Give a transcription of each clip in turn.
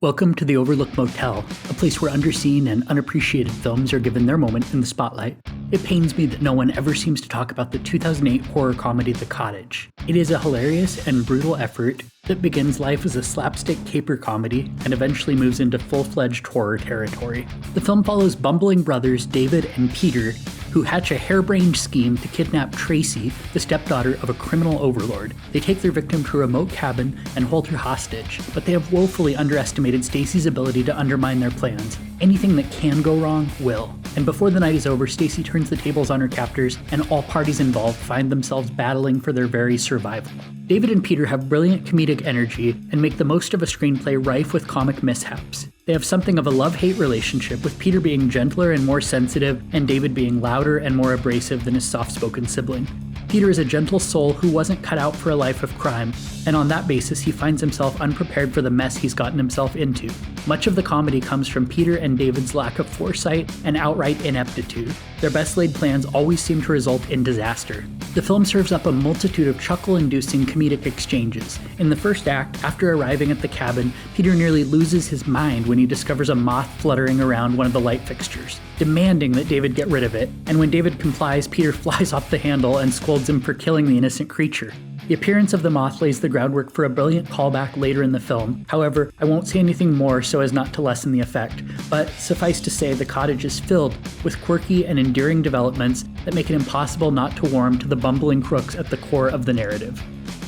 Welcome to the Overlooked Motel, a place where underseen and unappreciated films are given their moment in the spotlight. It pains me that no one ever seems to talk about the 2008 horror comedy The Cottage. It is a hilarious and brutal effort that begins life as a slapstick caper comedy and eventually moves into full-fledged horror territory. The film follows bumbling brothers David and Peter, who hatch a harebrained scheme to kidnap Tracy, the stepdaughter of a criminal overlord. They take their victim to a remote cabin and hold her hostage, but they have woefully underestimated Stacy's ability to undermine their plans. Anything that can go wrong will. And before the night is over, Stacy turns the tables on her captors, and all parties involved find themselves battling for their very survival. David and Peter have brilliant comedic energy and make the most of a screenplay rife with comic mishaps. They have something of a love-hate relationship, with Peter being gentler and more sensitive, and David being louder and more abrasive than his soft-spoken sibling. Peter is a gentle soul who wasn't cut out for a life of crime, and on that basis he finds himself unprepared for the mess he's gotten himself into. Much of the comedy comes from Peter and David's lack of foresight and outright ineptitude. Their best-laid plans always seem to result in disaster. The film serves up a multitude of chuckle-inducing comedic exchanges. In the first act, after arriving at the cabin, Peter nearly loses his mind when he discovers a moth fluttering around one of the light fixtures, demanding that David get rid of it, and when David complies, Peter flies off the handle and scolds him for killing the innocent creature. The appearance of the moth lays the groundwork for a brilliant callback later in the film. However, I won't say anything more so as not to lessen the effect, but suffice to say the Cottage is filled with quirky and endearing developments that make it impossible not to warm to the bumbling crooks at the core of the narrative.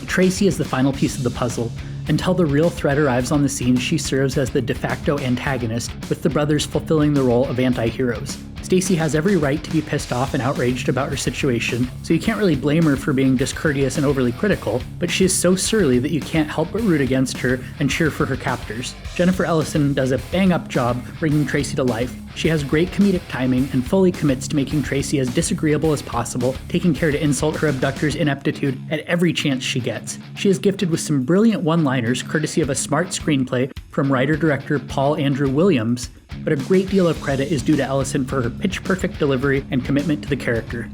Tracy is the final piece of the puzzle. Until the real threat arrives on the scene, she serves as the de facto antagonist, with the brothers fulfilling the role of anti-heroes. Stacy has every right to be pissed off and outraged about her situation, so you can't really blame her for being discourteous and overly critical, but she is so surly that you can't help but root against her and cheer for her captors. Jennifer Ellison does a bang-up job bringing Tracy to life. She has great comedic timing and fully commits to making Tracy as disagreeable as possible, taking care to insult her abductor's ineptitude at every chance she gets. She is gifted with some brilliant one-liners courtesy of a smart screenplay from writer-director Paul Andrew Williams, but a great deal of credit is due to Ellison for her pitch-perfect delivery and commitment to the character.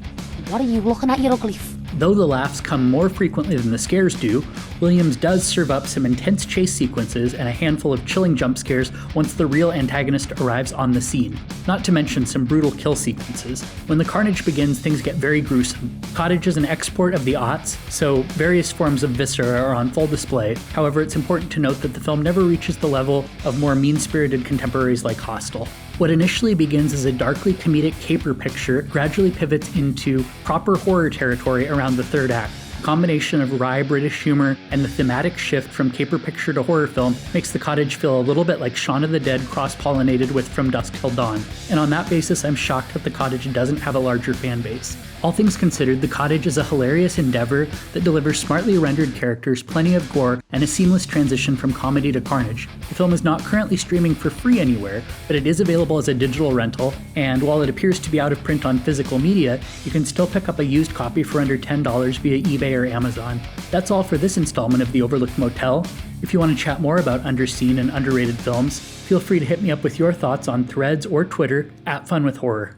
What are you looking at, you ugly Though the laughs come more frequently than the scares do, Williams does serve up some intense chase sequences and a handful of chilling jump scares once the real antagonist arrives on the scene, not to mention some brutal kill sequences. When the carnage begins, things get very gruesome. Cottage is an export of the aughts, so various forms of viscera are on full display. However, it's important to note that the film never reaches the level of more mean-spirited contemporaries like Hostel. What initially begins as a darkly comedic caper picture gradually pivots into proper horror territory around the third act. A combination of wry British humor and the thematic shift from caper picture to horror film makes The Cottage feel a little bit like Shaun of the Dead cross-pollinated with From Dusk Till Dawn, and on that basis I'm shocked that The Cottage doesn't have a larger fan base. All things considered, The Cottage is a hilarious endeavor that delivers smartly rendered characters, plenty of gore, and a seamless transition from comedy to carnage. The film is not currently streaming for free anywhere, but it is available as a digital rental, and while it appears to be out of print on physical media, you can still pick up a used copy for under $10 via eBay or Amazon. That's all for this installment of the Overlooked Motel. If you want to chat more about underseen and underrated films, feel free to hit me up with your thoughts on Threads or Twitter @FunWithHorror.